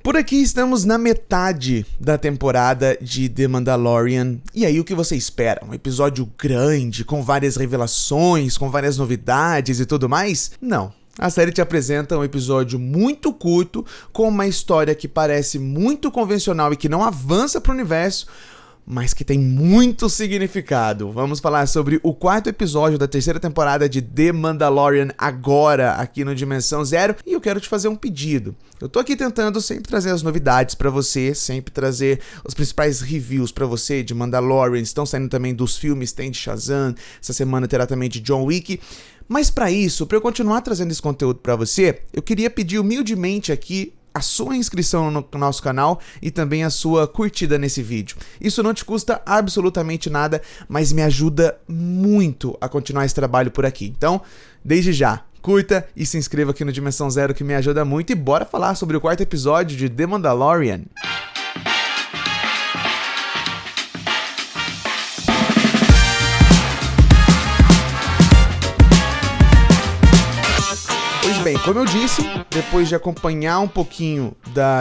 Por aqui estamos na metade da temporada de The Mandalorian. E aí, o que você espera? Um episódio grande, com várias revelações, com várias novidades e tudo mais? Não. A série te apresenta um episódio muito curto, com uma história que parece muito convencional e que não avança para o universo, mas que tem muito significado. Vamos falar sobre o quarto episódio da terceira temporada de The Mandalorian agora, aqui no Dimensão Zero, e eu quero te fazer um pedido. Eu tô aqui tentando sempre trazer as novidades pra você, sempre trazer os principais reviews pra você de Mandalorian. Estão saindo também dos filmes, tem de Shazam, essa semana terá também de John Wick. Mas pra isso, pra eu continuar trazendo esse conteúdo pra você, eu queria pedir humildemente aqui a sua inscrição no nosso canal e também a sua curtida nesse vídeo. Isso não te custa absolutamente nada, mas me ajuda muito a continuar esse trabalho por aqui. Então, desde já, curta e se inscreva aqui no Dimensão Zero, que me ajuda muito, e bora falar sobre o quarto episódio de The Mandalorian. Bem, como eu disse, depois de acompanhar um pouquinho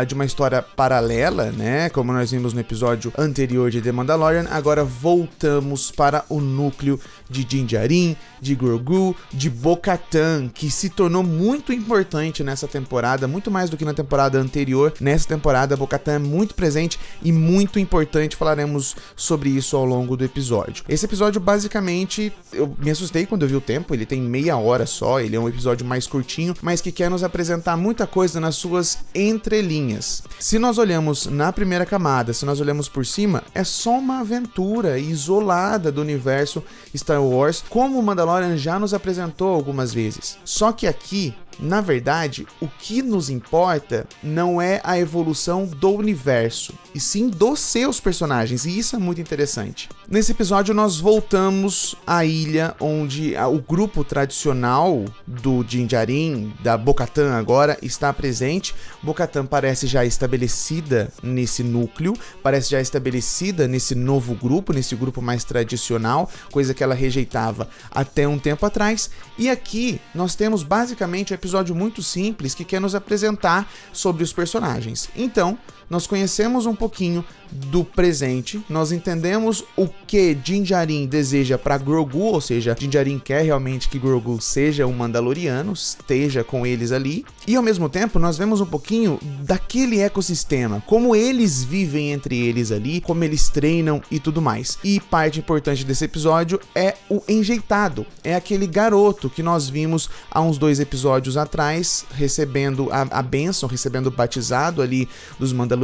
de uma história paralela, né, como nós vimos no episódio anterior de The Mandalorian, agora voltamos para o núcleo de Din Djarin, de Grogu, de Bo-Katan, que se tornou muito importante nessa temporada, muito mais do que na temporada anterior. Nessa temporada, Bo-Katan é muito presente e muito importante, falaremos sobre isso ao longo do episódio. Esse episódio, basicamente, eu me assustei quando eu vi o tempo, ele tem meia hora só, ele é um episódio mais curtinho, mas que quer nos apresentar muita coisa nas suas entrelinhas. Se nós olhamos na primeira camada, se nós olhamos por cima, é só uma aventura isolada do universo Star Wars, como o Mandalorian já nos apresentou algumas vezes. Só que aqui, na verdade, o que nos importa não é a evolução do universo, e sim dos seus personagens, e isso é muito interessante. Nesse episódio nós voltamos à ilha onde o grupo tradicional do Din Djarin, da Bo-Katan agora, está presente. Bo-Katan parece já estabelecida nesse núcleo, parece já estabelecida nesse novo grupo, nesse grupo mais tradicional, coisa que ela rejeitava até um tempo atrás. E aqui nós temos basicamente um episódio muito simples que quer nos apresentar sobre os personagens. Então, nós conhecemos um pouquinho do presente, nós entendemos o que Din Djarin deseja para Grogu, ou seja, Din Djarin quer realmente que Grogu seja um Mandaloriano, esteja com eles ali, e ao mesmo tempo nós vemos um pouquinho daquele ecossistema, como eles vivem entre eles ali, como eles treinam e tudo mais. E parte importante desse episódio é o enjeitado, é aquele garoto que nós vimos há uns 2 episódios atrás, recebendo a bênção, recebendo o batizado ali dos Mandalorianos.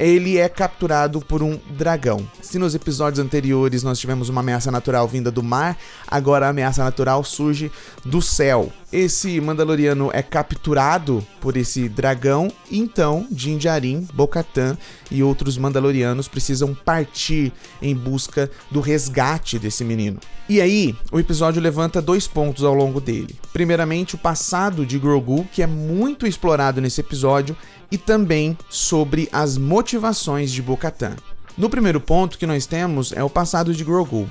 Ele é capturado por um dragão. Se nos episódios anteriores nós tivemos uma ameaça natural vinda do mar, agora a ameaça natural surge do céu. Esse Mandaloriano é capturado por esse dragão, e então Din Djarin, Bo-Katan e outros Mandalorianos precisam partir em busca do resgate desse menino. E aí, o episódio levanta 2 pontos ao longo dele. Primeiramente, o passado de Grogu, que é muito explorado nesse episódio, e também sobre as motivações de Bo-Katan. No primeiro ponto que nós temos é o passado de Grogu.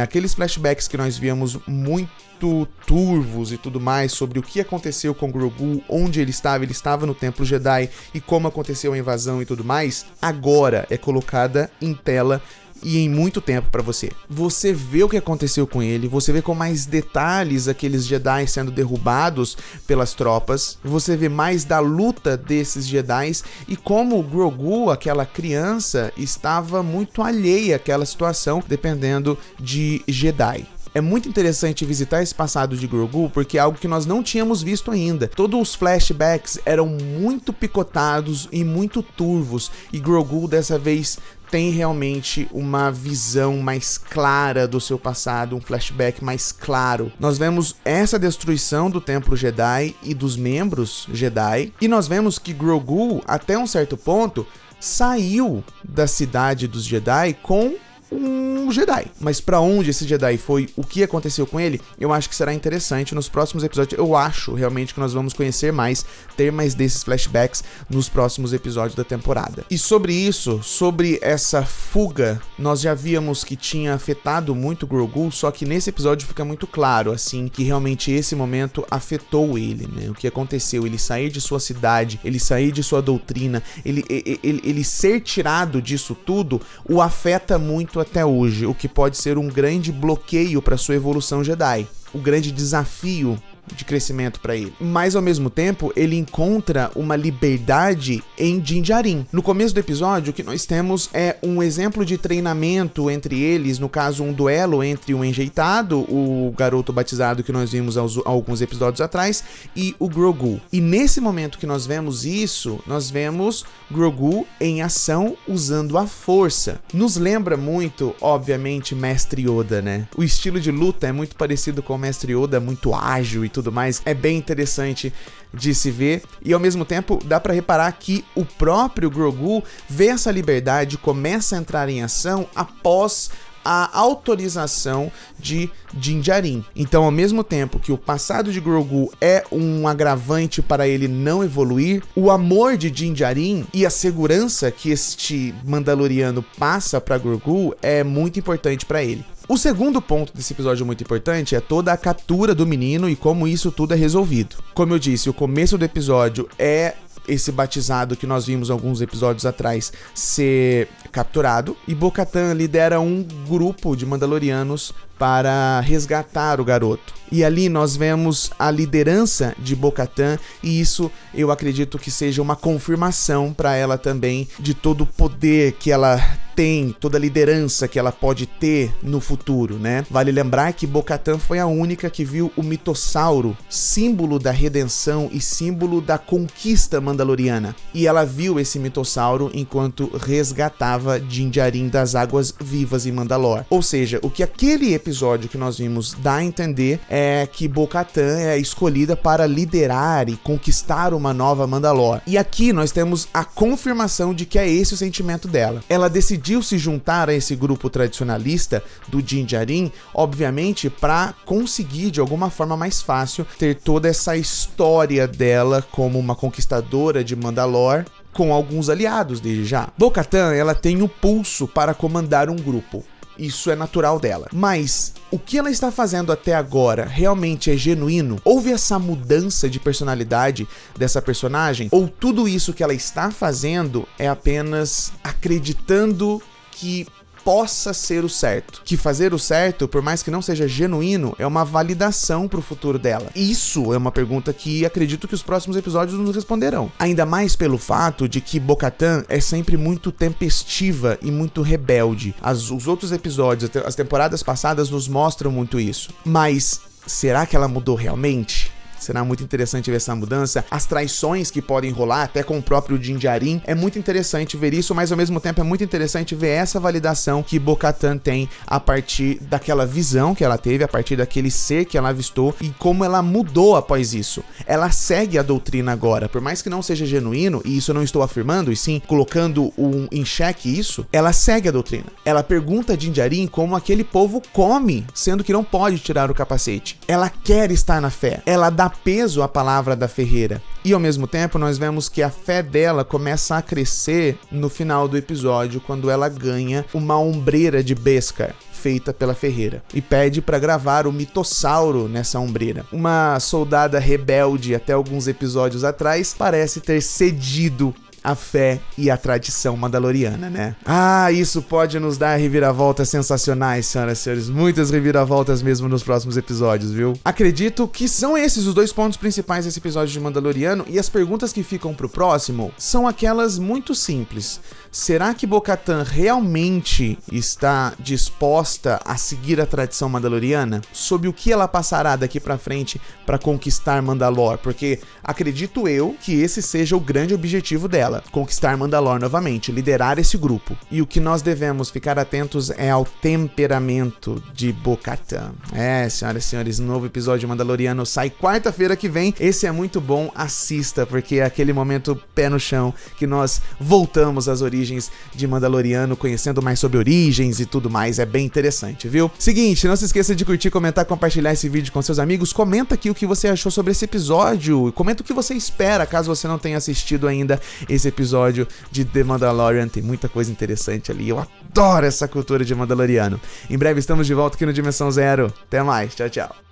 Aqueles flashbacks que nós víamos muito turvos e tudo mais sobre o que aconteceu com Grogu, onde ele estava no Templo Jedi e como aconteceu a invasão e tudo mais, agora é colocada em tela e em muito tempo pra você. Você vê o que aconteceu com ele, você vê com mais detalhes aqueles Jedi sendo derrubados pelas tropas, você vê mais da luta desses Jedi e como o Grogu, aquela criança, estava muito alheia àquela situação, dependendo de Jedi. É muito interessante visitar esse passado de Grogu, porque é algo que nós não tínhamos visto ainda. Todos os flashbacks eram muito picotados e muito turvos, e Grogu dessa vez tem realmente uma visão mais clara do seu passado, um flashback mais claro. Nós vemos essa destruição do Templo Jedi e dos membros Jedi, e nós vemos que Grogu, até um certo ponto, saiu da cidade dos Jedi com um Jedi. Mas pra onde esse Jedi foi, o que aconteceu com ele, eu acho que será interessante nos próximos episódios. Eu acho realmente que nós vamos conhecer mais, ter mais desses flashbacks nos próximos episódios da temporada. E sobre isso, sobre essa fuga, nós já víamos que tinha afetado muito o Grogu, só que nesse episódio fica muito claro, assim, que realmente esse momento afetou ele, né? O que aconteceu, ele sair de sua cidade, ele sair de sua doutrina, ele ser tirado disso tudo, o afeta muito até hoje, o que pode ser um grande bloqueio para sua evolução Jedi, o grande desafio de crescimento para ele. Mas ao mesmo tempo, ele encontra uma liberdade em Din Djarin. No começo do episódio, o que nós temos é um exemplo de treinamento entre eles, no caso um duelo entre o Enjeitado, o garoto batizado que nós vimos alguns episódios atrás, e o Grogu. E nesse momento que nós vemos isso, nós vemos Grogu em ação usando a força. Nos lembra muito, obviamente, Mestre Yoda, né? O estilo de luta é muito parecido com o Mestre Yoda, muito ágil e tudo mais, é bem interessante de se ver, e ao mesmo tempo dá pra reparar que o próprio Grogu vê essa liberdade, começa a entrar em ação após a autorização de Din Djarin. Então, ao mesmo tempo que o passado de Grogu é um agravante para ele não evoluir, o amor de Din Djarin e a segurança que este Mandaloriano passa para Grogu é muito importante para ele. O segundo ponto desse episódio muito importante é toda a captura do menino e como isso tudo é resolvido. Como eu disse, o começo do episódio é esse batizado que nós vimos alguns episódios atrás ser capturado, e Bo-Katan lidera um grupo de Mandalorianos para resgatar o garoto. E ali nós vemos a liderança de Bo-Katan, e isso eu acredito que seja uma confirmação para ela também de todo o poder que ela tem, toda a liderança que ela pode ter no futuro, né? Vale lembrar que Bo-Katan foi a única que viu o mitossauro, símbolo da redenção e símbolo da conquista mandaloriana. E ela viu esse mitossauro enquanto resgatava Din Djarin das águas vivas em Mandalor. Ou seja, o que aquele episódio que nós vimos dá a entender é que Bo-Katan é escolhida para liderar e conquistar uma nova Mandalor. E aqui nós temos a confirmação de que é esse o sentimento dela. Ela decidiu se juntar a esse grupo tradicionalista do Din Djarin, obviamente, para conseguir de alguma forma mais fácil ter toda essa história dela como uma conquistadora de Mandalor, com alguns aliados desde já. Bo-Katan, ela tem o pulso para comandar um grupo. Isso é natural dela. Mas o que ela está fazendo até agora realmente é genuíno? Houve essa mudança de personalidade dessa personagem? Ou tudo isso que ela está fazendo é apenas acreditando que possa ser o certo? Que fazer o certo, por mais que não seja genuíno, é uma validação pro futuro dela. Isso é uma pergunta que acredito que os próximos episódios nos responderão. Ainda mais pelo fato de que Bo-Katan é sempre muito tempestiva e muito rebelde. Os outros episódios, as temporadas passadas nos mostram muito isso. Mas será que ela mudou realmente? Será muito interessante ver essa mudança, as traições que podem rolar, até com o próprio Din Djarin. É muito interessante ver isso, mas ao mesmo tempo é muito interessante ver essa validação que Bo-Katan tem a partir daquela visão que ela teve, a partir daquele ser que ela avistou e como ela mudou após isso. Ela segue a doutrina agora, por mais que não seja genuíno, e isso eu não estou afirmando, e sim colocando em xeque isso, ela segue a doutrina. Ela pergunta a Din Djarin como aquele povo come, sendo que não pode tirar o capacete. Ela quer estar na fé, ela dá peso à palavra da ferreira. E ao mesmo tempo nós vemos que a fé dela começa a crescer no final do episódio, quando ela ganha uma ombreira de Beskar feita pela ferreira e pede para gravar o mitossauro nessa ombreira. Uma soldada rebelde até alguns episódios atrás parece ter cedido a fé e a tradição mandaloriana, né? Ah, isso pode nos dar reviravoltas sensacionais, senhoras e senhores. Muitas reviravoltas mesmo nos próximos episódios, viu? Acredito que são esses os dois pontos principais desse episódio de Mandaloriano, e as perguntas que ficam pro próximo são aquelas muito simples. Será que Bo-Katan realmente está disposta a seguir a tradição mandaloriana? Sobre o que ela passará daqui pra frente para conquistar Mandalor? Porque acredito eu que esse seja o grande objetivo dela. dela, conquistar Mandalore novamente, liderar esse grupo. E o que nós devemos ficar atentos é ao temperamento de Bo-Katan. Senhoras e senhores, novo episódio de Mandaloriano sai quarta-feira que vem. Esse é muito bom, assista, porque é aquele momento pé no chão que nós voltamos às origens de Mandaloriano, conhecendo mais sobre origens e tudo mais. É bem interessante, viu? Seguinte, não se esqueça de curtir, comentar, compartilhar esse vídeo com seus amigos. Comenta aqui o que você achou sobre esse episódio. Comenta o que você espera, caso você não tenha assistido ainda esse episódio de The Mandalorian. Tem muita coisa interessante ali. Eu adoro essa cultura de Mandaloriano. Em breve estamos de volta aqui no Dimensão Zero. Até mais. Tchau, tchau.